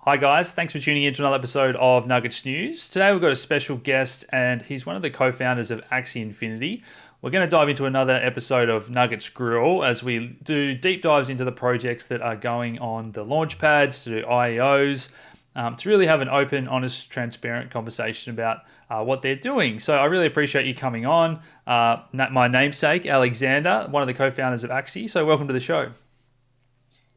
Hi guys, thanks for tuning in to another episode of Nuggets News. Today we've got a special guest and he's one of the co-founders of Axie Infinity. We're going to dive into another episode of Nuggets Grill as we do deep dives into the projects that are going on the Launchpads, to do IEOs, to really have an open, honest, transparent conversation about what they're doing. So I really appreciate you coming on. My namesake, Aleksander, one of the co-founders of Axie. So welcome to the show.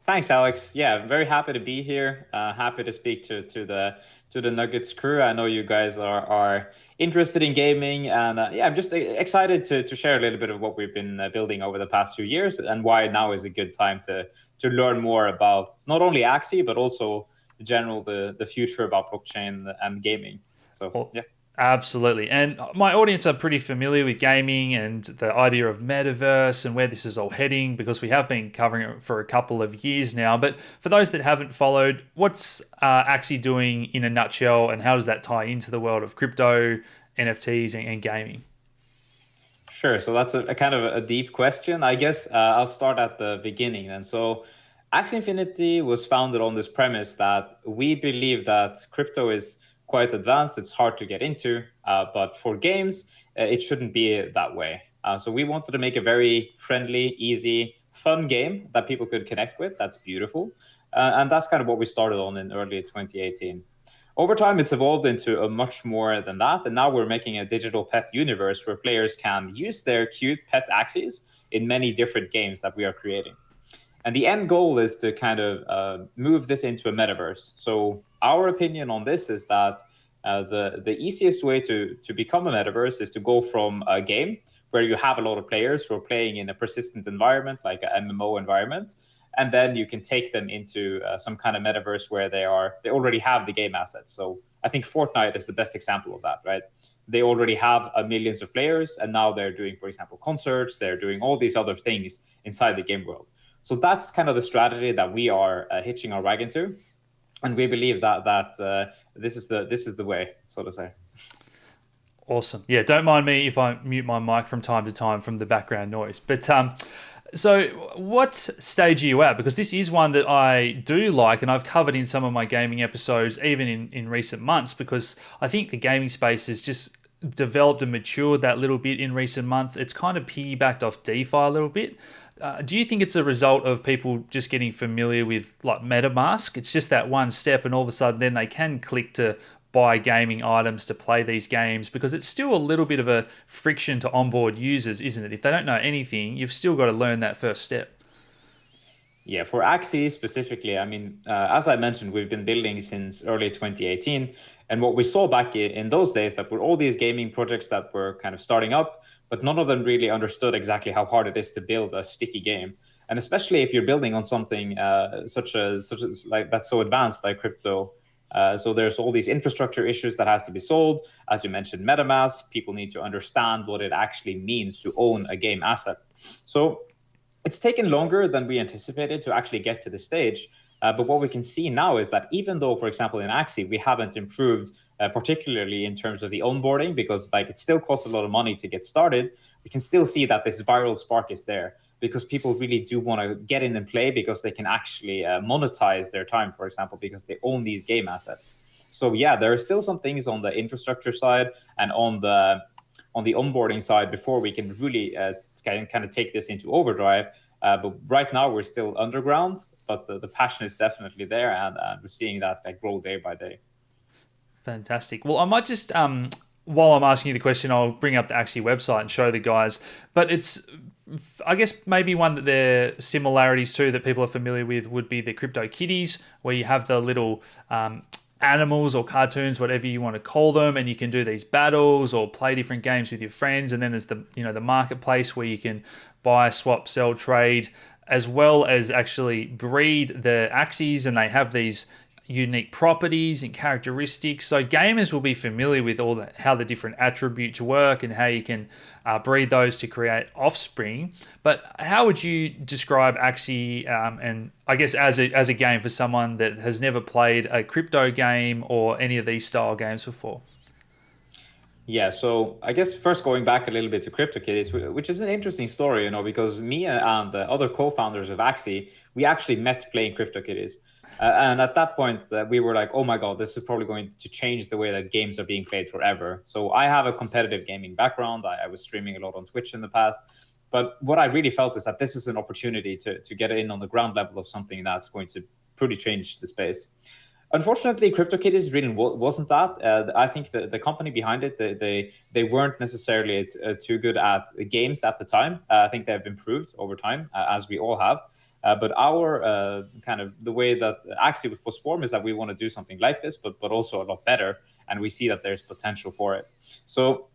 Thanks, Alex. Yeah, very happy to be here. Happy to speak to the Nuggets crew. I know you guys are interested in gaming, and yeah, I'm just excited to share a little bit of what we've been building over the past 2 years and why now is a good time to learn more about not only Axie but also in general the future about blockchain and gaming. So Well, yeah. absolutely. And my audience are pretty familiar with gaming and the idea of metaverse and where this is all heading because we have been covering it for a couple of years now. But for those that haven't followed, what's Axie doing in a nutshell and how does that tie into the world of crypto, NFTs, and gaming? Sure. So that's a kind of a deep question. I guess I'll start at the beginning. And so Axie Infinity was founded on this premise that we believe that crypto is quite advanced. It's hard to get into, but for games, it shouldn't be that way. So we wanted to make a very friendly, easy, fun game that people could connect with. That's beautiful. And that's kind of what we started on in early 2018. Over time, it's evolved into a much more than that. And now we're making a digital pet universe where players can use their cute pet Axies in many different games that we are creating. And the end goal is to kind of move this into a metaverse. So our opinion on this is that the easiest way to become a metaverse is to go from a game where you have a lot of players who are playing in a persistent environment, like an MMO environment, and then you can take them into some kind of metaverse where they already have the game assets. So I think Fortnite is the best example of that, right? They already have millions of players, and now they're doing, for example, concerts. They're doing all these other things inside the game world. So that's kind of the strategy that we are hitching our wagon to, and we believe that this is the way, so to say. Awesome. Yeah, don't mind me if I mute my mic from time to time from the background noise. But so what stage are you at? Because this is one that I do like and I've covered in some of my gaming episodes, even in recent months, because I think the gaming space has just developed and matured that little bit in recent months. It's kind of piggybacked off DeFi a little bit. Do you think it's a result of people just getting familiar with like MetaMask? It's just that one step, and all of a sudden, then they can click to buy gaming items to play these games because it's still a little bit of a friction to onboard users, isn't it? If they don't know anything, you've still got to learn that first step. Yeah, for Axie specifically, I mean, as I mentioned, we've been building since early 2018. And what we saw back in those days that were all these gaming projects that were kind of starting up, but none of them really understood exactly how hard it is to build a sticky game. And especially if you're building on something such as like that's so advanced like crypto. So there's all these infrastructure issues that has to be solved. As you mentioned, MetaMask, people need to understand what it actually means to own a game asset. So it's taken longer than we anticipated to actually get to the stage. But what we can see now is that even though, for example, in Axie, we haven't improved, particularly in terms of the onboarding, because like it still costs a lot of money to get started, we can still see that this viral spark is there because people really do want to get in and play because they can actually monetize their time, for example, because they own these game assets. So yeah, there are still some things on the infrastructure side and on the onboarding side before we can really kind of take this into overdrive. But right now we're still underground, but the passion is definitely there, and we're seeing that like grow day by day. Fantastic. Well, I might just, while I'm asking you the question, I'll bring up the Axie website and show the guys. But it's, I guess, maybe one that there are similarities to that people are familiar with would be the CryptoKitties, where you have the little animals or cartoons, whatever you want to call them, and you can do these battles or play different games with your friends. And then there's the marketplace where you can buy, swap, sell, trade, as well as actually breed the Axies, and they have these unique properties and characteristics. So gamers will be familiar with how the different attributes work and how you can breed those to create offspring. But how would you describe Axie and I guess as a game for someone that has never played a crypto game or any of these style games before? Yeah, so I guess first going back a little bit to CryptoKitties, which is an interesting story, because me and the other co-founders of Axie, we actually met playing CryptoKitties. And at that point, we were like, oh my God, this is probably going to change the way that games are being played forever. So I have a competitive gaming background. I was streaming a lot on Twitch in the past. But what I really felt is that this is an opportunity to get in on the ground level of something that's going to pretty change the space. Unfortunately, CryptoKitties really wasn't that. I think the company behind it, they weren't necessarily too good at games at the time. I think they've improved over time, as we all have. But our kind of the way that Axie was formed is that we want to do something like this, but also a lot better, and we see that there's potential for it. So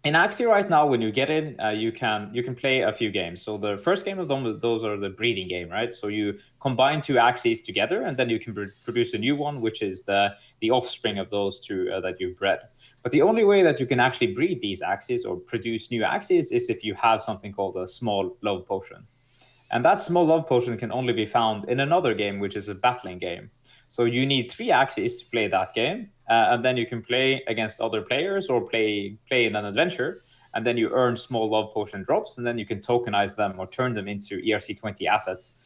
in Axie right now, when you get in, you can play a few games. So the first game of them, those are the breeding game, right? So you combine two Axies together, and then you can produce a new one, which is the offspring of those two that you've bred. But the only way that you can actually breed these Axies or produce new Axies is if you have something called a small love potion. And that small love potion can only be found in another game, which is a battling game. So you need three Axies to play that game, and then you can play against other players or play in an adventure, and then you earn small love potion drops, and then you can tokenize them or turn them into ERC20 assets,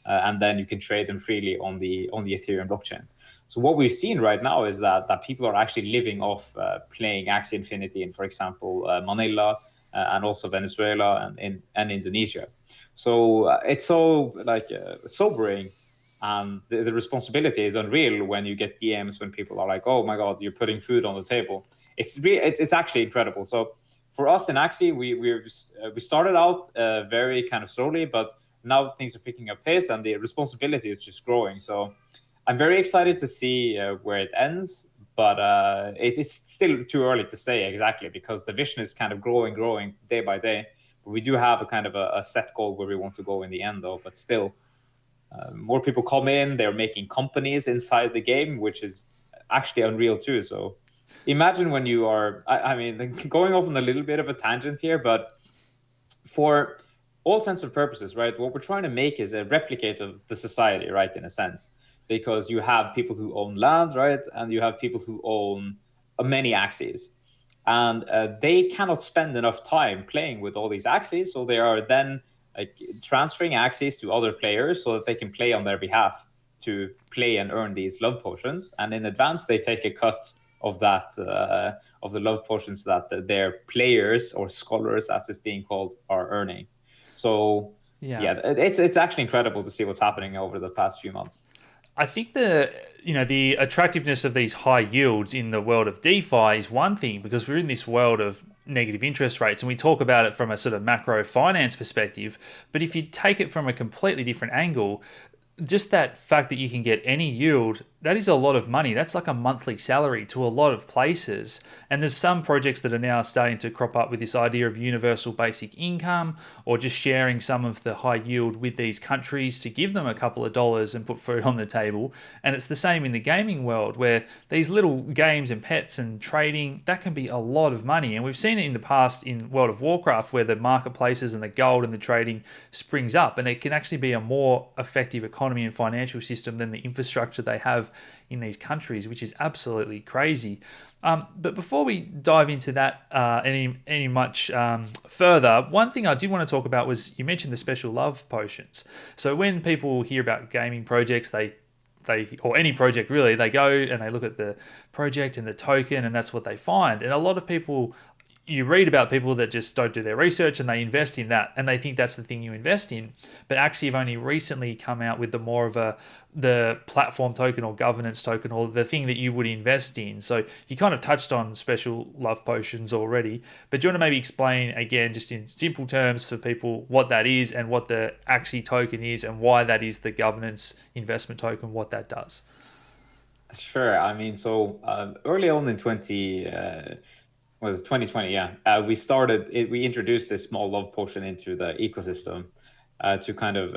and then you can trade them freely on the Ethereum blockchain. So what we've seen right now is that people are actually living off playing Axie Infinity in, for example, Manila, and also Venezuela and Indonesia. So it's so like sobering, and the responsibility is unreal when you get DMs when people are like, "Oh my God, you're putting food on the table." It's actually incredible. So for us in Axie, we started out very kind of slowly, but now things are picking up pace, and the responsibility is just growing. So I'm very excited to see where it ends, but it's still too early to say exactly because the vision is kind of growing day by day. But we do have a kind of a set goal where we want to go in the end, though. But still, more people come in. They're making companies inside the game, which is actually unreal too. So imagine when you are, I mean, going off on a little bit of a tangent here, but for all sense of purposes, right, what we're trying to make is a replicate of the society, right, in a sense, because you have people who own land, right, and you have people who own many axes, and they cannot spend enough time playing with all these axes, so they are then like transferring axes to other players so that they can play on their behalf to play and earn these love potions, and in advance they take a cut of that of the love potions that their players or scholars, as it's being called, are earning. So yeah, it's actually incredible to see what's happening over the past few months. I think the attractiveness of these high yields in the world of DeFi is one thing because we're in this world of negative interest rates and we talk about it from a sort of macro finance perspective. But if you take it from a completely different angle, just that fact that you can get any yield, that is a lot of money. That's like a monthly salary to a lot of places. And there's some projects that are now starting to crop up with this idea of universal basic income or just sharing some of the high yield with these countries to give them a couple of dollars and put food on the table. And it's the same in the gaming world where these little games and pets and trading, that can be a lot of money. And we've seen it in the past in World of Warcraft where the marketplaces and the gold and the trading springs up, and it can actually be a more effective economy and financial system than the infrastructure they have in these countries, which is absolutely crazy. But before we dive into that any much further, one thing I did want to talk about was you mentioned the special love potions. So when people hear about gaming projects, they or any project really, they go and they look at the project and the token, and that's what they find. And a lot of people, you read about people that just don't do their research and they invest in that and they think that's the thing you invest in. But actually have only recently come out with the platform token or governance token or the thing that you would invest in. So you kind of touched on special love potions already, but do you want to maybe explain again, just in simple terms for people, what that is and what the Axie token is and why that is the governance investment token, what that does? Sure. I mean, so early on in 2020, yeah. We introduced this small love potion into the ecosystem to kind of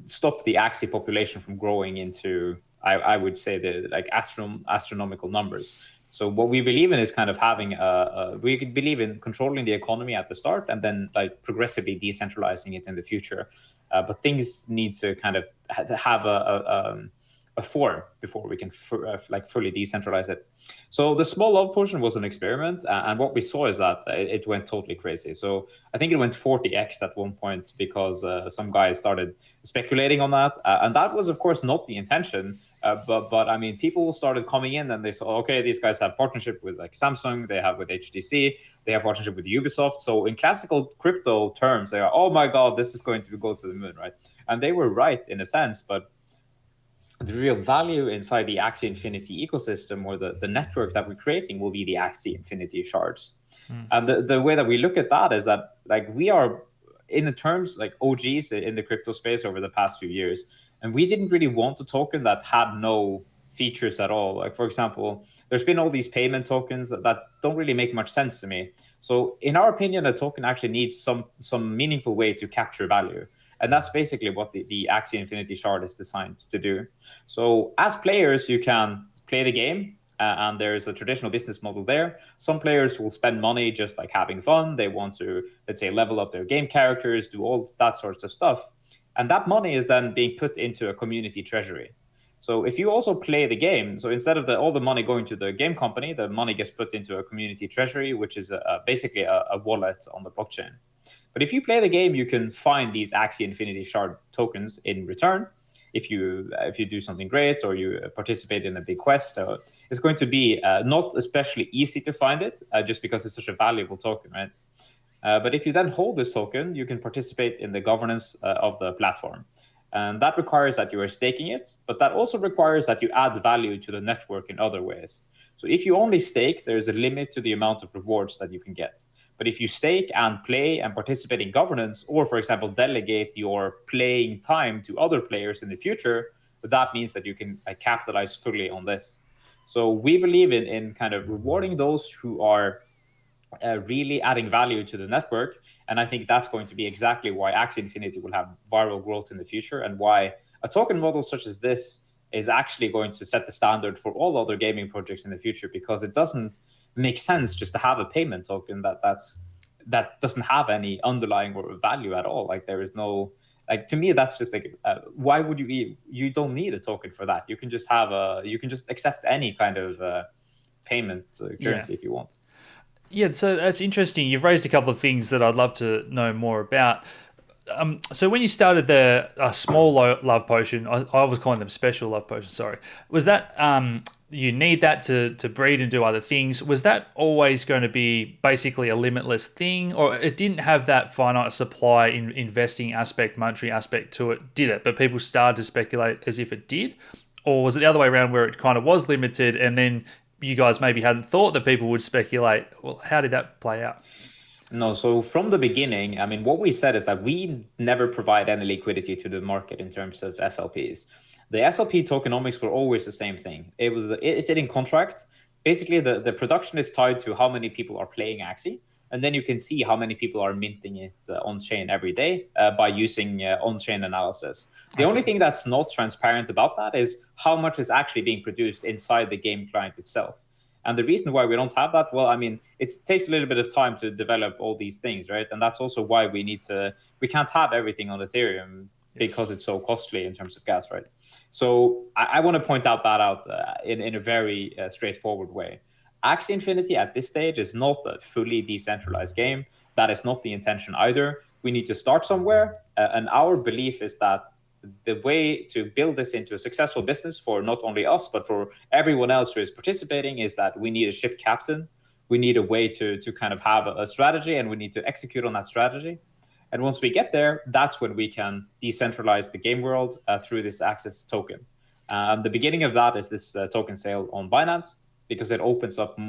stop the Axie population from growing into, I would say, the like astronomical numbers. So what we believe in is kind of having we believe in controlling the economy at the start and then like progressively decentralizing it in the future. But things need to kind of have a form before we can like fully decentralize it. So the small love potion was an experiment, and what we saw is that it went totally crazy. So I think it went 40x at one point because some guys started speculating on that, and that was of course not the intention. But I mean, people started coming in and they saw, okay, these guys have partnership with like Samsung, they have with HTC, they have partnership with Ubisoft. So in classical crypto terms, they are, oh my God, this is going to go to the moon, right? And they were right in a sense, but the real value inside the Axie Infinity ecosystem or the network that we're creating will be the Axie Infinity shards. And the way that we look at that is that like we are in the terms like OGs in the crypto space over the past few years. And we didn't really want a token that had no features at all. Like, for example, there's been all these payment tokens that don't really make much sense to me. So in our opinion, a token actually needs some meaningful way to capture value. And that's basically what the Axie Infinity shard is designed to do. So as players, you can play the game, and there's a traditional business model there. Some players will spend money just like having fun. They want to, let's say, level up their game characters, do all that sorts of stuff. And that money is then being put into a community treasury. So if you also play the game, so instead of all the money going to the game company, the money gets put into a community treasury, which is basically a wallet on the blockchain. But if you play the game, you can find these Axie Infinity Shard tokens in return. If you do something great or you participate in a big quest, it's going to be not especially easy to find it, just because it's such a valuable token, right? But if you then hold this token, you can participate in the governance of the platform. And that requires that you are staking it, but that also requires that you add value to the network in other ways. So if you only stake, there's a limit to the amount of rewards that you can get. But if you stake and play and participate in governance, or for example, delegate your playing time to other players in the future, that means that you can capitalize fully on this. So we believe in kind of rewarding those who are really adding value to the network. And I think that's going to be exactly why Axie Infinity will have viral growth in the future, and why a token model such as this is actually going to set the standard for all other gaming projects in the future, because it doesn't make sense just to have a payment token that doesn't have any underlying or value at all. Like there is no, like, to me, that's just like, why would you don't need a token for that. You can just you can just accept any kind of payment currency if you want. Yeah, so that's interesting. You've raised a couple of things that I'd love to know more about. So when you started the small love potion, I was calling them special love potions, sorry. Was that you need that to breed and do other things? Was that always going to be basically a limitless thing, or it didn't have that finite supply in investing aspect, monetary aspect to it, did it? But people started to speculate as if it did? Or was it the other way around where it kind of was limited and then you guys maybe hadn't thought that people would speculate? Well, how did that play out? No, so from the beginning, I mean, what we said is that we never provide any liquidity to the market in terms of SLPs. The SLP tokenomics were always the same thing. It's in contract. Basically, the production is tied to how many people are playing Axie, and then you can see how many people are minting it on chain every day by using on chain analysis. The only thing that's not transparent about that is how much is actually being produced inside the game client itself. And the reason why we don't have that, well, I mean, it takes a little bit of time to develop all these things, right? And that's also why we can't have everything on Ethereum because it's so costly in terms of gas, right? So I want to point out in a very straightforward way. Axie Infinity at this stage is not a fully decentralized game. That is not the intention either. We need to start somewhere. And our belief is that the way to build this into a successful business for not only us, but for everyone else who is participating, is that we need a ship captain. We need a way to kind of have a strategy, and we need to execute on that strategy. And once we get there, that's when we can decentralize the game world through this Access token. The beginning of that is this token sale on Binance, because it opens up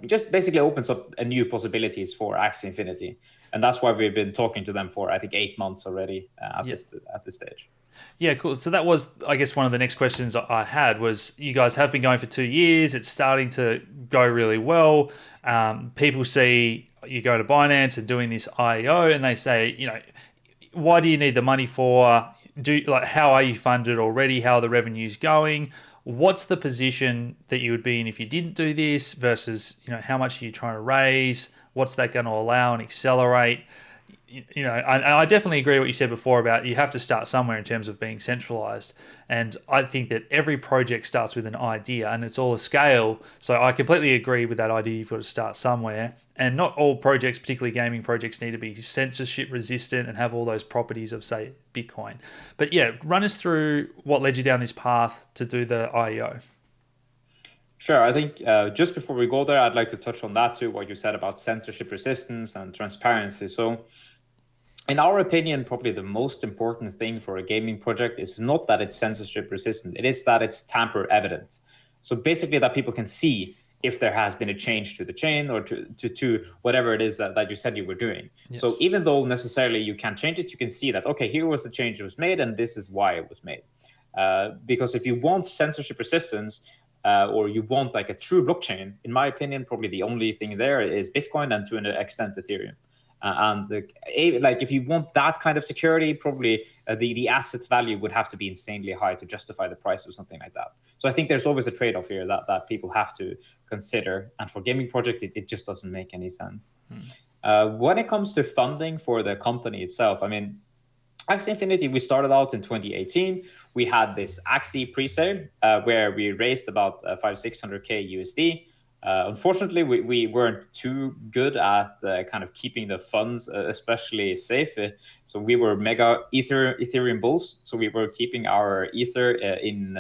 just basically opens up a new possibilities for Axie Infinity. And that's why we've been talking to them for, I think, 8 months already at this stage. Yeah, cool. So that was, I guess, one of the next questions I had was, you guys have been going for 2 years. It's starting to go really well. People see you go to Binance and doing this IEO, and they say, why do you need the money for? How are you funded already? How are the revenues going? What's the position that you would be in if you didn't do this versus, how much are you trying to raise? What's that going to allow and accelerate? I definitely agree what you said before about you have to start somewhere in terms of being centralized. And I think that every project starts with an idea and it's all a scale. So I completely agree with that idea. You've got to start somewhere. And not all projects, particularly gaming projects, need to be censorship resistant and have all those properties of, say, Bitcoin. But yeah, run us through what led you down this path to do the IEO. Sure. I think just before we go there, I'd like to touch on that too, what you said about censorship resistance and transparency. So, in our opinion, probably the most important thing for a gaming project is not that it's censorship resistant, it is that it's tamper evident. So, basically, that people can see if there has been a change to the chain or to whatever it is that you said you were doing. Yes. So, even though necessarily you can't change it, you can see that, okay, here was the change that was made, and this is why it was made. Because if you want censorship resistance, or you want like a true blockchain, in my opinion, probably the only thing there is Bitcoin and to an extent Ethereum. Like if you want that kind of security, probably the asset value would have to be insanely high to justify the price of something like that. So I think there's always a trade-off here that people have to consider. And for gaming project, it just doesn't make any sense. When it comes to funding for the company itself, I mean, Axie Infinity, we started out in 2018. We had this Axie pre-sale where we raised about 500-600K USD. Unfortunately, we weren't too good at kind of keeping the funds especially safe. So we were mega Ethereum bulls. So we were keeping our Ether in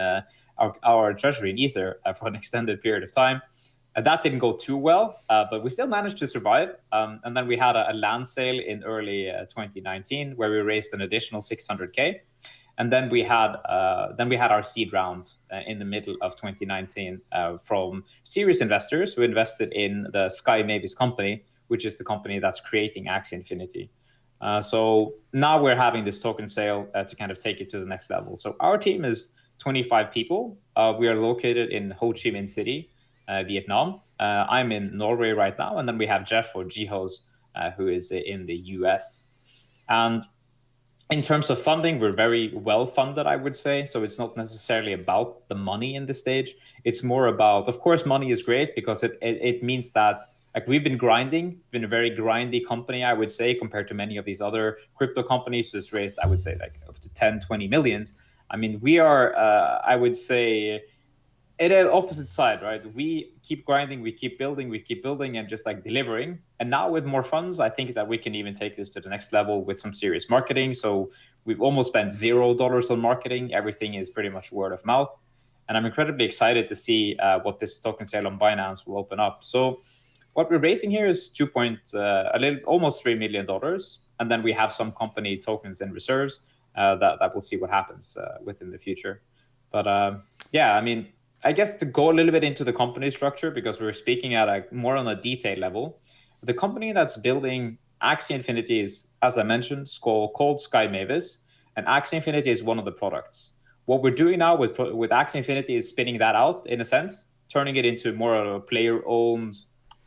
our treasury in Ether for an extended period of time. That didn't go too well, but we still managed to survive. And then we had a land sale in early 2019 where we raised an additional 600K. And then we had our seed round in the middle of 2019 from serious investors who invested in the Sky Mavis company, which is the company that's creating Axie Infinity. So now we're having this token sale to kind of take it to the next level. So our team is 25 people. We are located in Ho Chi Minh City, Vietnam. I'm in Norway right now, and then we have Jeff or Jihos, who is in the US. And in terms of funding, we're very well funded, I would say. So it's not necessarily about the money in this stage. It's more about, of course, money is great because it means that like we've been grinding, been a very grindy company, I would say, compared to many of these other crypto companies who's raised, I would say, like up to 10, 20 millions. I mean, we are, I would say, at an opposite side, right? We keep grinding, we keep building and just like delivering. And now with more funds, I think that we can even take this to the next level with some serious marketing. So we've almost spent $0 on marketing. Everything is pretty much word of mouth. And I'm incredibly excited to see what this token sale on Binance will open up. So what we're raising here is almost $3 million. And then we have some company tokens in reserves that we'll see what happens within the future. But yeah, I mean, I guess to go a little bit into the company structure, because we're speaking at more on a detail level, the company that's building Axie Infinity is, as I mentioned, called Sky Mavis, and Axie Infinity is one of the products. What we're doing now with Axie Infinity is spinning that out, in a sense, turning it into more of a player-owned,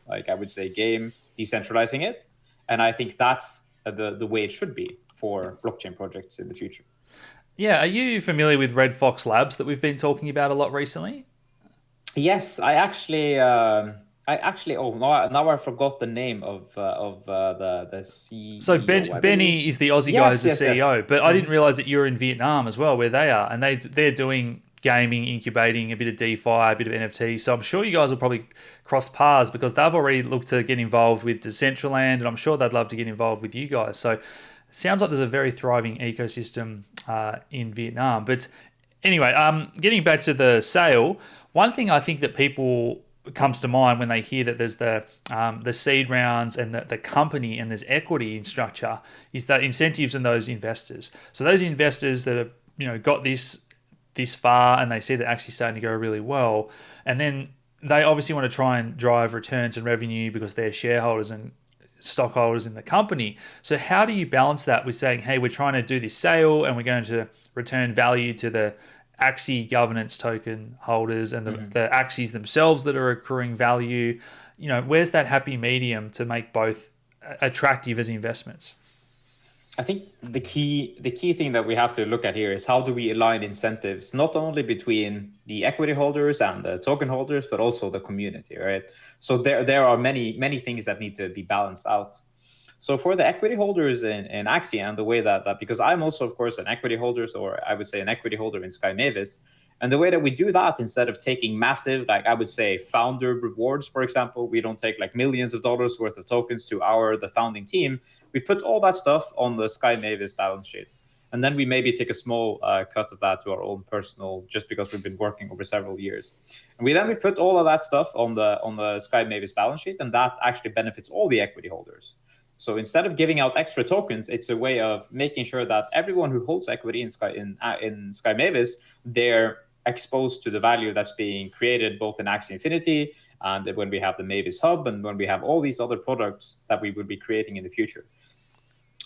like I would say, game, decentralizing it. And I think that's the way it should be for blockchain projects in the future. Yeah, are you familiar with Red Fox Labs that we've been talking about a lot recently? Yes, I actually. Oh, now I forgot the name of the So CEO. Benny is the Aussie guy who's the Yes, yes. CEO, but I didn't realize that you're in Vietnam as well, where they are, and they're doing gaming, incubating, a bit of DeFi, a bit of NFT. So I'm sure you guys will probably cross paths because they've already looked to get involved with Decentraland, and I'm sure they'd love to get involved with you guys. So sounds like there's a very thriving ecosystem in Vietnam. But anyway, getting back to the sale, one thing I think that people comes to mind when they hear that there's the seed rounds and the company and there's equity in structure is the incentives and those investors. So those investors that have got this far and they see that actually starting to go really well, and then they obviously want to try and drive returns and revenue because they're shareholders and stockholders in the company. So how do you balance that with saying, hey, we're trying to do this sale and we're going to return value to the Axie governance token holders and the Axies themselves that are accruing value? Where's that happy medium to make both attractive as investments? I think the key thing that we have to look at here is how do we align incentives not only between the equity holders and the token holders, but also the community, right? So there are many things that need to be balanced out. So for the equity holders in Axie, and the way that because I'm also, of course, an equity holder, or I would say an equity holder in Sky Mavis, and the way that we do that, instead of taking massive, like I would say, founder rewards, for example, we don't take like millions of dollars worth of tokens to the founding team. We put all that stuff on the Sky Mavis balance sheet. And then we maybe take a small cut of that to our own personal, just because we've been working over several years. And we put all of that stuff on the Sky Mavis balance sheet, and that actually benefits all the equity holders. So instead of giving out extra tokens, it's a way of making sure that everyone who holds equity in Sky Mavis, they're exposed to the value that's being created both in Axie Infinity, and when we have the Mavis Hub, and when we have all these other products that we would be creating in the future.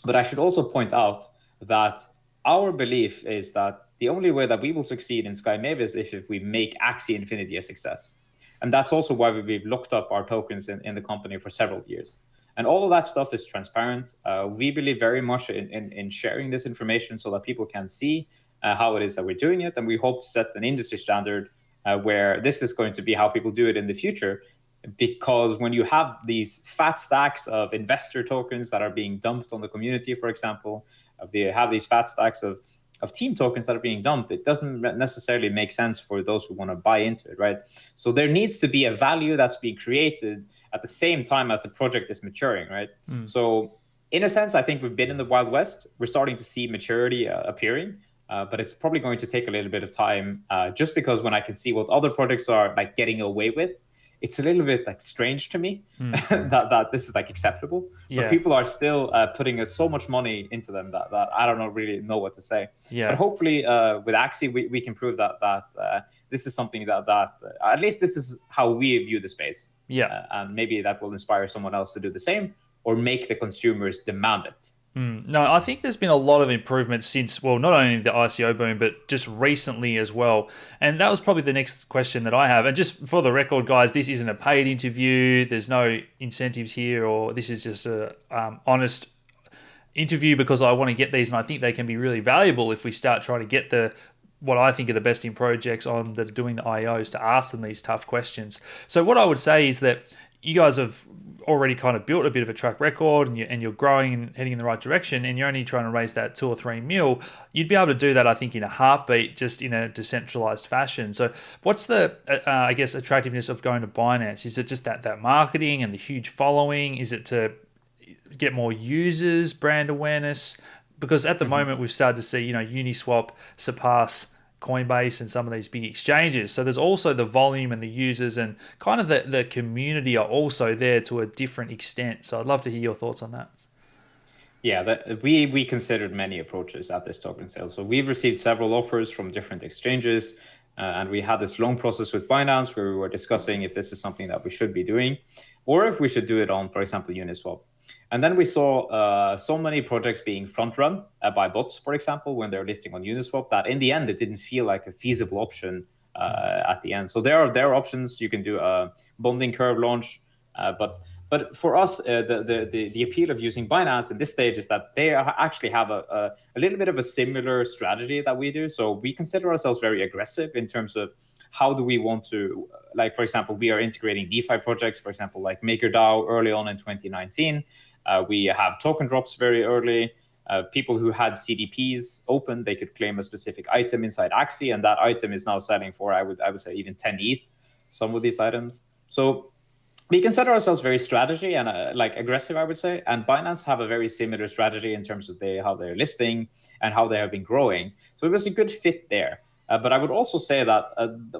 But I should also point out that our belief is that the only way that we will succeed in Sky Mavis is if we make Axie Infinity a success. And that's also why we've locked up our tokens in the company for several years. And all of that stuff is transparent. We believe very much in sharing this information so that people can see how it is that we're doing it. And we hope to set an industry standard where this is going to be how people do it in the future. Because when you have these fat stacks of investor tokens that are being dumped on the community, for example, they have these fat stacks of team tokens that are being dumped, it doesn't necessarily make sense for those who want to buy into it, right? So there needs to be a value that's being created at the same time as the project is maturing, right? So in a sense, I think we've been in the Wild West. We're starting to see maturity appearing, but it's probably going to take a little bit of time, just because when I can see what other projects are like getting away with, it's a little bit like strange to me that this is like acceptable. But people are still putting so much money into them that I don't really know what to say. But hopefully with Axie, we can prove that this is something that at least this is how we view the space. And maybe that will inspire someone else to do the same, or make the consumers demand it. No, I think there's been a lot of improvement since, well, not only the ICO boom, but just recently as well. And that was probably the next question that I have. And just for the record, guys, this isn't a paid interview. There's no incentives here, or this is just a honest interview because I want to get these, and I think they can be really valuable if we start trying to get what I think are the best in projects on that are doing the IEOs to ask them these tough questions. So what I would say is that you guys have already kind of built a bit of a track record, and you're growing and heading in the right direction, and you're only trying to raise that 2 or 3 mil, you'd be able to do that, I think, in a heartbeat, just in a decentralized fashion. So what's the, I guess, attractiveness of going to Binance? Is it just that marketing and the huge following? Is it to get more users, brand awareness? Because at the moment, we've started to see, Uniswap surpass Coinbase and some of these big exchanges. So there's also the volume and the users, and kind of the community are also there to a different extent. So I'd love to hear your thoughts on that. Yeah, we considered many approaches at this token sale. So we've received several offers from different exchanges, and we had this long process with Binance where we were discussing if this is something that we should be doing, or if we should do it on, for example, Uniswap. And then we saw so many projects being front run by bots, for example, when they're listing on Uniswap, that in the end, it didn't feel like a feasible option at the end. So there are options. You can do a bonding curve launch, but for us, the appeal of using Binance in this stage is that they actually have a little bit of a similar strategy that we do. So we consider ourselves very aggressive in terms of how do we want to, like, for example, we are integrating DeFi projects, for example, like MakerDAO early on in 2019. We have token drops very early. People who had CDPs open, they could claim a specific item inside Axie, and that item is now selling for, I would say, even 10 ETH, some of these items. So we consider ourselves very strategy and like aggressive, I would say. And Binance have a very similar strategy in terms of how they're listing and how they have been growing. So it was a good fit there. But I would also say that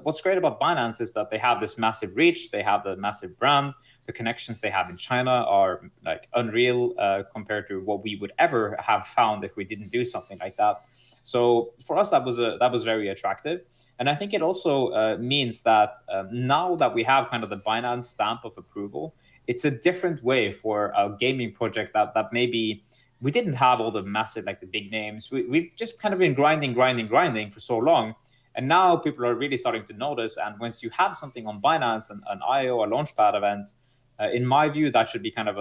what's great about Binance is that they have this massive reach, they have the massive brand, the connections they have in China are like unreal compared to what we would ever have found if we didn't do something like that. So for us, that was very attractive. And I think it also means that now that we have kind of the Binance stamp of approval, it's a different way for a gaming project that maybe we didn't have all the massive, like the big names. We've just kind of been grinding for so long. And now people are really starting to notice. And once you have something on Binance, an IEO, a Launchpad event, in my view, that should be kind of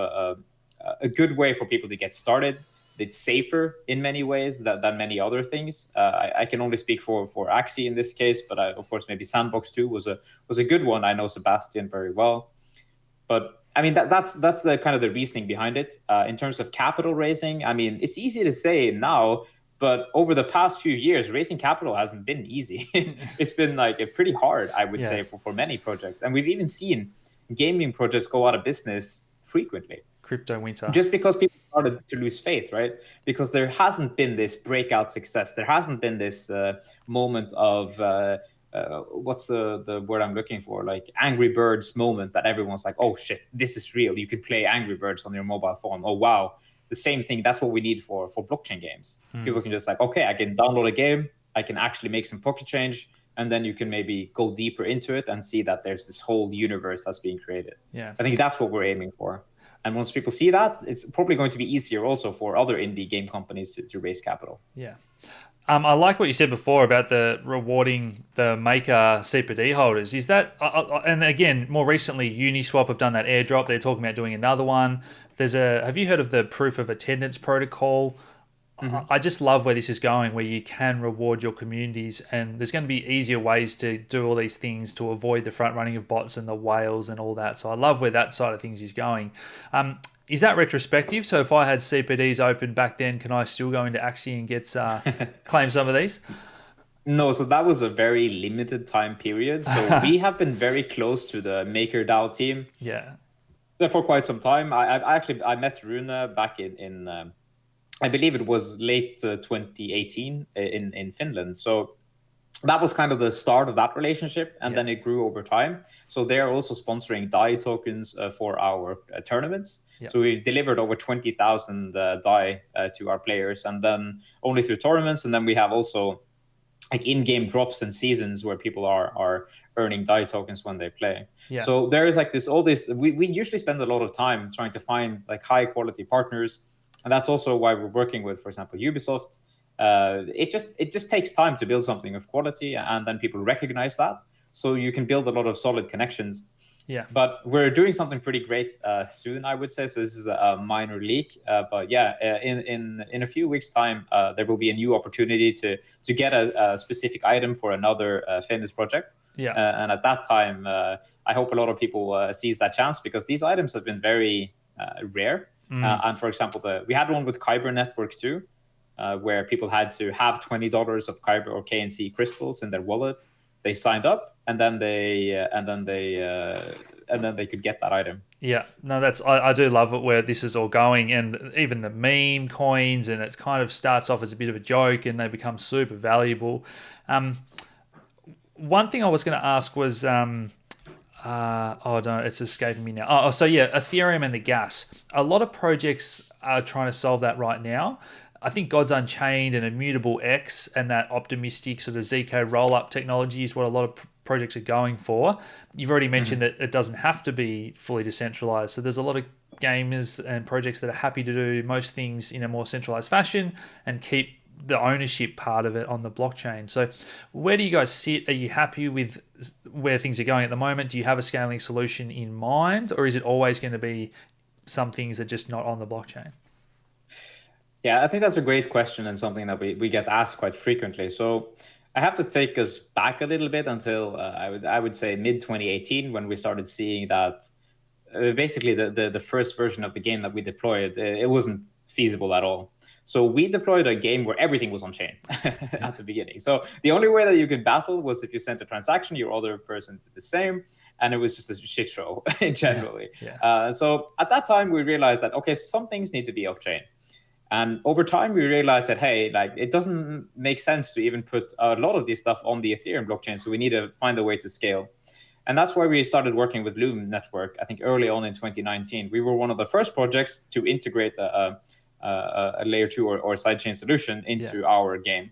a good way for people to get started. It's safer in many ways than many other things. I can only speak for Axie in this case, but of course, maybe Sandbox 2 was a good one. I know Sebastian very well. But I mean, that's the kind of the reasoning behind it. In terms of capital raising, I mean, it's easy to say now, but over the past few years, raising capital hasn't been easy. It's been like pretty hard, I would say, for many projects. And we've even seen gaming projects go out of business frequently. Crypto winter. Just because people started to lose faith, right? Because there hasn't been this breakout success. There hasn't been this moment of what's the word I'm looking for? Like Angry Birds moment that everyone's like, oh shit, this is real. You can play Angry Birds on your mobile phone. Oh wow, the same thing. That's what we need for blockchain games. People can just like, okay, I can download a game. I can actually make some pocket change. And then you can maybe go deeper into it and see that there's this whole universe that's being created. Yeah, I think that's what we're aiming for. And once people see that, it's probably going to be easier also for other indie game companies to raise capital. Yeah. I like what you said before about the rewarding the maker CPD holders. Is that, and again, more recently, Uniswap have done that airdrop. They're talking about doing another one. Have you heard of the proof of attendance protocol? I just love where this is going, where you can reward your communities, and there's going to be easier ways to do all these things to avoid the front running of bots and the whales and all that. So I love where that side of things is going. Is that retrospective? So if I had CPDs open back then, can I still go into Axie and get claim some of these? No, so that was a very limited time period. So we have been very close to the MakerDAO team. Yeah. For quite some time. I met Rune back in I believe it was late 2018 in Finland. So that was kind of the start of that relationship, and then it grew over time. So they're also sponsoring DAI tokens for our tournaments. So we've delivered over 20,000 DAI to our players, and then only through tournaments. And then we have also like in-game drops and seasons where people are earning DAI tokens when they play. So there is like we usually spend a lot of time trying to find like high quality partners. And that's also why we're working with, for example, Ubisoft. It just takes time to build something of quality, and then people recognize that. So you can build a lot of solid connections. Yeah. But we're doing something pretty great soon, I would say. So this is a minor leak. But yeah, in a few weeks' time, there will be a new opportunity to get a specific item for another famous project. Yeah. And at that time, I hope a lot of people seize that chance, because these items have been very rare. And for example, we had one with Kyber Network too, where people had to have $20 of Kyber or KNC crystals in their wallet. They signed up, and then they could get that item. Yeah, no, I do love it where this is all going, and even the meme coins, and it kind of starts off as a bit of a joke, and they become super valuable. One thing I was going to ask was. Oh no, it's escaping me now. So yeah, Ethereum and the gas. A lot of projects are trying to solve that right now. I think God's Unchained and Immutable X and that optimistic sort of ZK roll-up technology is what a lot of projects are going for. You've already mentioned that it doesn't have to be fully decentralized. So there's a lot of gamers and projects that are happy to do most things in a more centralized fashion and keep the ownership part of it on the blockchain. So where do you guys sit? Are you happy with where things are going at the moment? Do you have a scaling solution in mind, or is it always going to be some things that are just not on the blockchain? Yeah, I think that's a great question, and something that we get asked quite frequently. So I have to take us back a little bit until I would say mid 2018, when we started seeing that basically the first version of the game that we deployed, it wasn't feasible at all. So we deployed a game where everything was on chain at the beginning. So the only way that you could battle was if you sent a transaction, your other person did the same, and it was just a shit show generally. So at that time, we realized that, okay, some things need to be off chain. And over time, we realized that, hey, like it doesn't make sense to even put a lot of this stuff on the Ethereum blockchain. So we need to find a way to scale. And that's why we started working with Loom Network, I think early on in 2019. We were one of the first projects to integrate a layer 2 or sidechain solution into our game.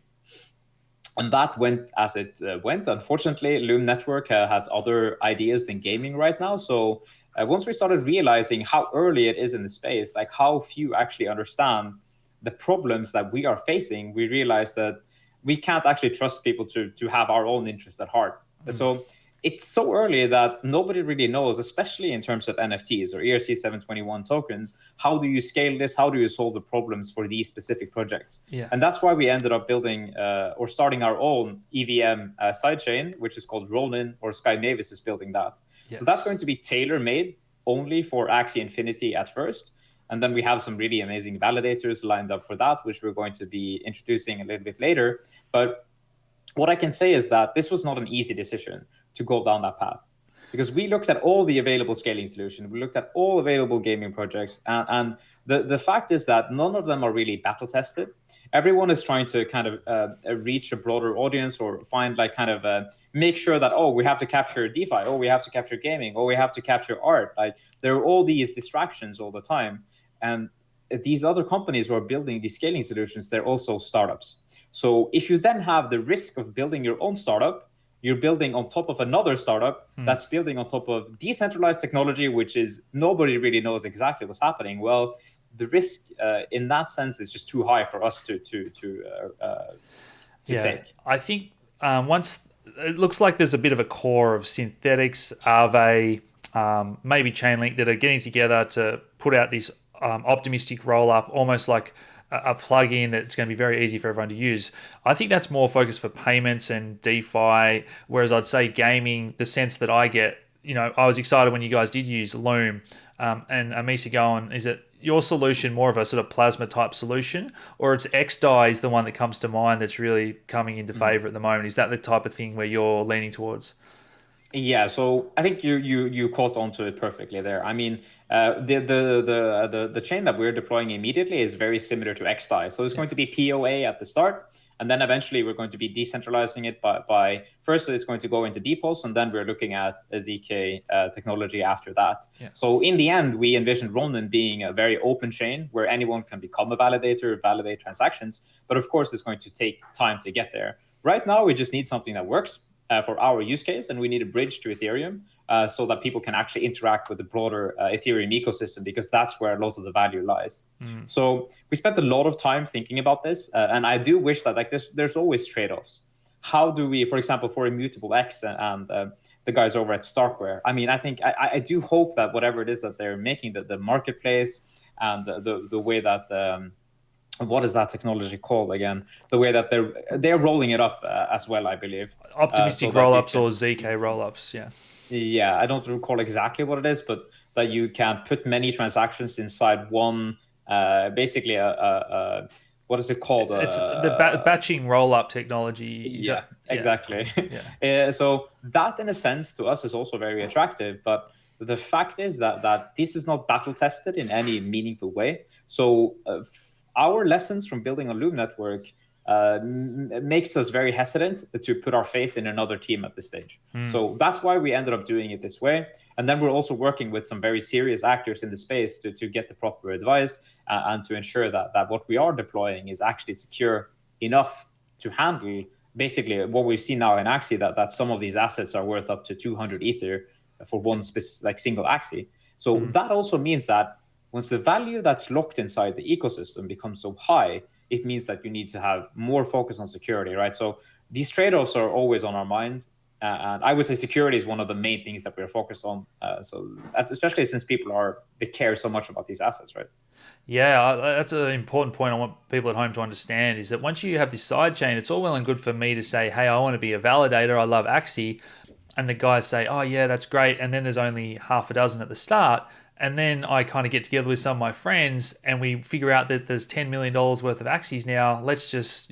And that went as it went. Unfortunately, Loom Network has other ideas than gaming right now. So once we started realizing how early it is in the space, like how few actually understand the problems that we are facing, we realized that we can't actually trust people to have our own interests at heart. So it's so early that nobody really knows, especially in terms of NFTs or ERC-721 tokens. How do you scale this? How do you solve the problems for these specific projects? And that's why we ended up building or starting our own EVM sidechain, which is called Ronin, or Sky Mavis is building that. So that's going to be tailor-made only for Axie Infinity at first. And then we have some really amazing validators lined up for that, which we're going to be introducing a little bit later. But what I can say is that this was not an easy decision to go down that path, because we looked at all the available scaling solutions, we looked at all available gaming projects, and the fact is that none of them are really battle tested. Everyone is trying to kind of reach a broader audience, or find like kind of make sure that, oh, we have to capture DeFi, oh, we have to capture gaming, oh, we have to capture art. Like, there are all these distractions all the time. And these other companies who are building these scaling solutions, they're also startups. So if you then have the risk of building your own startup, you're building on top of another startup that's building on top of decentralized technology, which is nobody really knows exactly what's happening. Well, the risk in that sense is just too high for us to take. I think once it looks like there's a bit of a core of synthetics, Aave, maybe Chainlink, that are getting together to put out this optimistic roll up, almost like a plugin that's going to be very easy for everyone to use. I think that's more focused for payments and DeFi, whereas I'd say gaming, the sense that I get, I was excited when you guys did use Loom, and Amisa going, is it your solution more of a sort of plasma type solution, or it's XDAI is the one that comes to mind that's really coming into favor at the moment? Is that the type of thing where you're leaning towards? Yeah, so I think you caught onto it perfectly there. I mean, the chain that we're deploying immediately is very similar to XDAI. So it's going to be POA at the start, and then eventually we're going to be decentralizing it by first it's going to go into depots, and then we're looking at a ZK technology after that. Yeah. So in the end, we envisioned Ronin being a very open chain where anyone can become a validator, validate transactions. But of course, it's going to take time to get there. Right now, we just need something that works for our use case, and we need a bridge to Ethereum so that people can actually interact with the broader Ethereum ecosystem, because that's where a lot of the value lies. So we spent a lot of time thinking about this, and I do wish that like there's always trade-offs. How do we, for example, for Immutable X and the guys over at Starkware, I mean, I think I do hope that whatever it is that they're making, the marketplace and the way that what is that technology called again? The way that they're rolling it up as well, I believe. Optimistic rollups or ZK rollups, yeah. Yeah, I don't recall exactly what it is, but that you can put many transactions inside one, basically what is it called? It's the batching rollup technology. Exactly. Yeah. So that, in a sense, to us is also very attractive, but the fact is that this is not battle tested in any meaningful way. So our lessons from building a Loom network makes us very hesitant to put our faith in another team at this stage. So that's why we ended up doing it this way. And then we're also working with some very serious actors in the space to get the proper advice and to ensure that what we are deploying is actually secure enough to handle basically what we've seen now in Axie, that some of these assets are worth up to 200 Ether for one single Axie. So that also means that once the value that's locked inside the ecosystem becomes so high, it means that you need to have more focus on security, right? So these trade-offs are always on our mind. And I would say security is one of the main things that we're focused on. So especially since they care so much about these assets, right? Yeah, that's an important point I want people at home to understand, is that once you have this side chain, it's all well and good for me to say, hey, I want to be a validator, I love Axie. And the guys say, oh yeah, that's great. And then there's only half a dozen at the start. And then I kind of get together with some of my friends and we figure out that there's $10 million worth of Axies now. Let's just,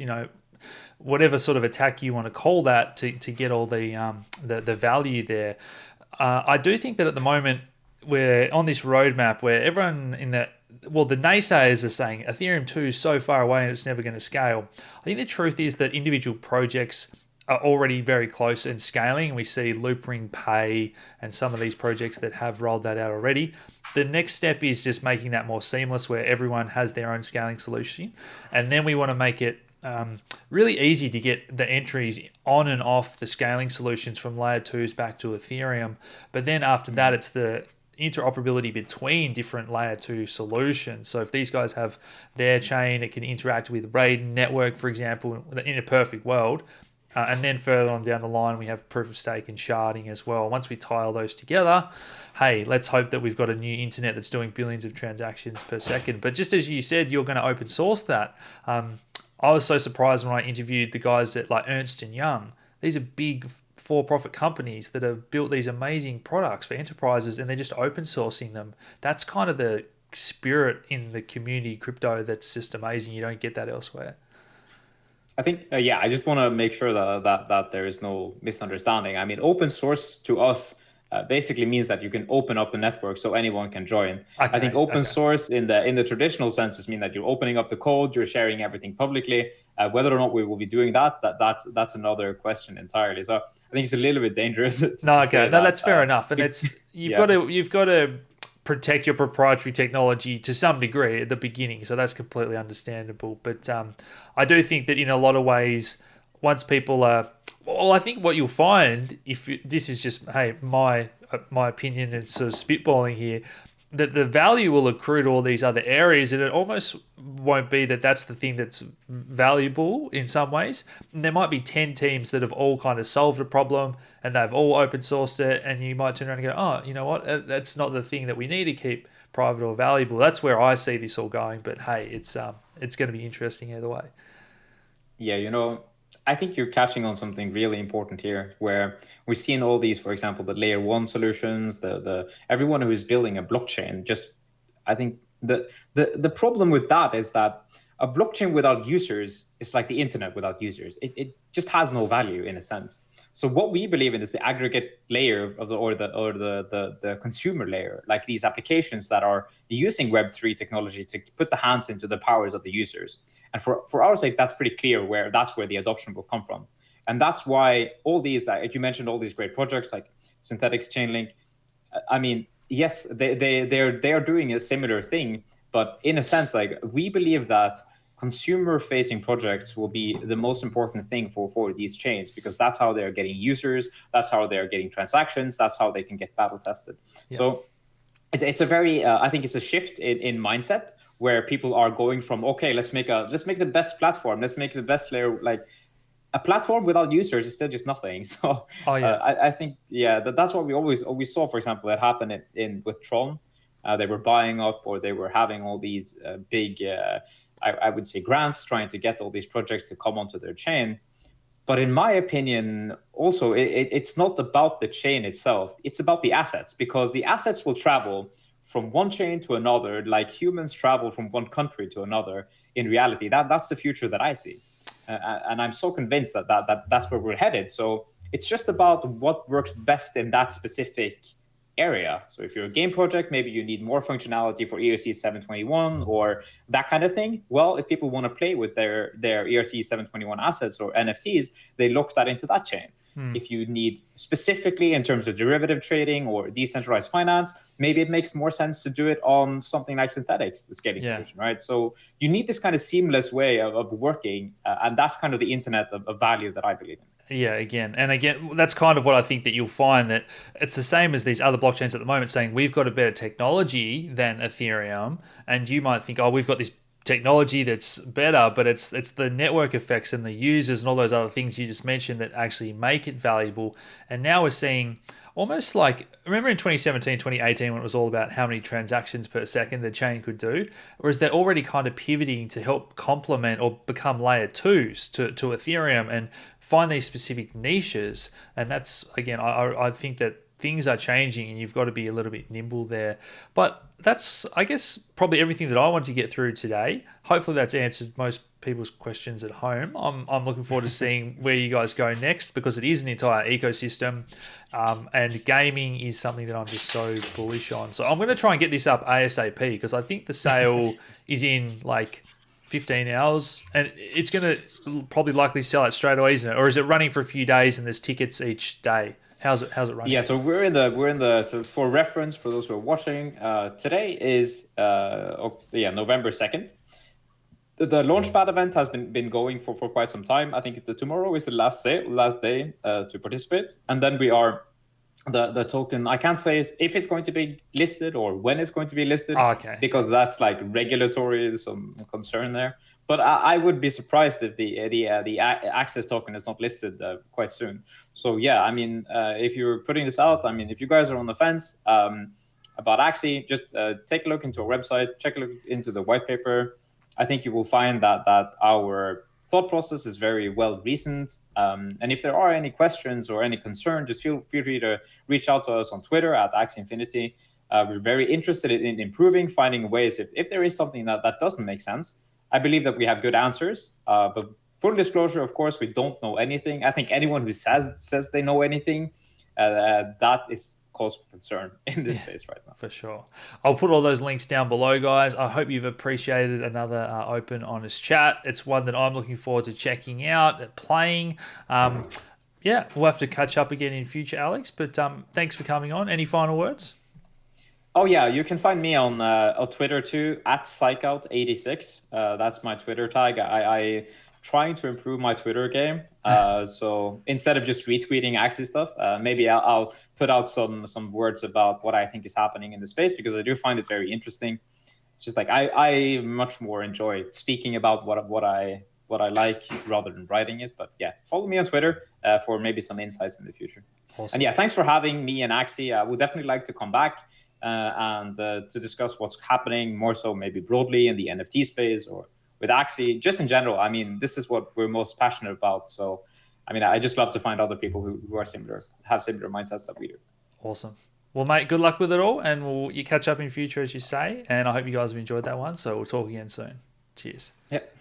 whatever sort of attack you want to call that to get all the value there. I do think that at the moment we're on this roadmap where everyone the naysayers are saying Ethereum 2 is so far away and it's never going to scale. I think the truth is that individual projects are already very close in scaling. We see Loopring Pay and some of these projects that have rolled that out already. The next step is just making that more seamless where everyone has their own scaling solution. And then we want to make it really easy to get the entries on and off the scaling solutions from layer 2s back to Ethereum. But then after that, it's the interoperability between different layer 2 solutions. So if these guys have their chain, it can interact with Raiden network, for example, in a perfect world. And then further on down the line, we have proof of stake and sharding as well. Once we tie all those together, hey, let's hope that we've got a new internet that's doing billions of transactions per second. But just as you said, you're going to open source that. I was so surprised when I interviewed the guys at like Ernst & Young. These are big for-profit companies that have built these amazing products for enterprises, and they're just open sourcing them. That's kind of the spirit in the community crypto that's just amazing. You don't get that elsewhere. I think, yeah, I just want to make sure that there is no misunderstanding. I mean, open source to us basically means that you can open up the network so anyone can join. Okay, I think open okay. source in the traditional senses mean that you're opening up the code, you're sharing everything publicly. Whether or not we will be doing that's another question entirely. So I think it's a little bit dangerous No, to okay, say no, that. that's fair enough, and it's Yeah. you've got to protect your proprietary technology to some degree at the beginning, so that's completely understandable. But I do think that in a lot of ways, once people are, well, I think what you'll find if this is just my opinion and sort of spitballing here, that the value will accrue to all these other areas, and it almost won't be that that's the thing that's valuable in some ways. And there might be 10 teams that have all kind of solved a problem and they've all open sourced it, and you might turn around and go, oh, you know what, that's not the thing that we need to keep private or valuable. That's where I see this all going. But hey, it's going to be interesting either way. Yeah, I think you're catching on something really important here, where we're seeing all these, for example, the layer one solutions, the everyone who is building a blockchain. Just, I think the problem with that is that a blockchain without users is like the internet without users. It just has no value in a sense. So what we believe in is the aggregate layer of the consumer layer, like these applications that are using Web3 technology to put the hands into the powers of the users. And for our sake, that's pretty clear where the adoption will come from. And that's why all these, like you mentioned, all these great projects like Synthetics, Chainlink. I mean, yes, they're doing a similar thing, but in a sense, like we believe that consumer-facing projects will be the most important thing for these chains, because that's how they're getting users, that's how they're getting transactions, that's how they can get battle tested. Yeah. So it's a very I think it's a shift in mindset, where people are going from, okay, let's make the best platform, let's make the best layer. Like a platform without users is still just nothing. So Oh yeah. I think, yeah, that's what we always saw. For example, that happened in with Tron. They were buying up, or they were having all these big I would say grants, trying to get all these projects to come onto their chain. But in my opinion, also, it's not about the chain itself. It's about the assets, because the assets will travel from one chain to another, like humans travel from one country to another. In reality, that's the future that I see. And I'm so convinced that's where we're headed. So it's just about what works best in that specific area. So if you're a game project, maybe you need more functionality for ERC 721 or that kind of thing. Well, if people want to play with their ERC 721 assets or NFTs, they look that into that chain. If you need specifically in terms of derivative trading or decentralized finance, maybe it makes more sense to do it on something like Synthetics, the scaling solution, right? So you need this kind of seamless way of working, and that's kind of the internet of value that I believe in. Yeah, again, that's kind of what I think that you'll find, that it's the same as these other blockchains at the moment saying we've got a better technology than Ethereum, and you might think, oh, we've got this technology that's better, but it's the network effects and the users and all those other things you just mentioned that actually make it valuable. And now we're seeing almost like, remember in 2017, 2018 when it was all about how many transactions per second the chain could do? Whereas they're already kind of pivoting to help complement or become layer twos to Ethereum and find these specific niches. And that's, again, I think that things are changing and you've got to be a little bit nimble there. But that's, I guess, probably everything that I want to get through today. Hopefully that's answered most people's questions at home. I'm looking forward to seeing where you guys go next, because it is an entire ecosystem, and gaming is something that I'm just so bullish on. So I'm going to try and get this up ASAP, because I think the sale is in like 15 hours and it's going to probably likely sell out straight away, isn't it? Or is it running for a few days and there's tickets each day? How's it running? Yeah, so we're in the so for reference for those who are watching, today is November 2nd. The Launchpad event has been going for quite some time. I think tomorrow is the last day to participate, and then we are the token. I can't say if it's going to be listed or when it's going to be listed, because that's like regulatory, some concern there. But I would be surprised if the access token is not listed quite soon. So yeah, I mean, if you're putting this out, I mean, if you guys are on the fence about Axie, just take a look into our website, check a look into the white paper. I think you will find that our thought process is very well reasoned. And if there are any questions or any concern, just feel free to reach out to us on Twitter at Axie Infinity. We're very interested in improving, finding ways if there is something that doesn't make sense. I believe that we have good answers, but full disclosure, of course, we don't know anything. I think anyone who says they know anything, that is cause for concern in this space right now. For sure. I'll put all those links down below, guys. I hope you've appreciated another open, honest chat. It's one that I'm looking forward to checking out, playing. Yeah, we'll have to catch up again in future, Alex. But thanks for coming on. Any final words? Oh yeah, you can find me on Twitter too, at Psychout86. That's my Twitter tag. I trying to improve my Twitter game. So instead of just retweeting Axie stuff, maybe I'll put out some words about what I think is happening in the space, because I do find it very interesting. It's just like I much more enjoy speaking about what I like rather than writing it. But yeah, follow me on Twitter for maybe some insights in the future. Awesome. And yeah, thanks for having me and Axie. I would definitely like to come back and to discuss what's happening more so maybe broadly in the NFT space or with Axie, just in general. I mean, this is what we're most passionate about. So, I mean, I just love to find other people who are similar, have similar mindsets that we do. Awesome. Well, mate, good luck with it all, and you catch up in future, as you say. And I hope you guys have enjoyed that one. So we'll talk again soon. Cheers. Yep.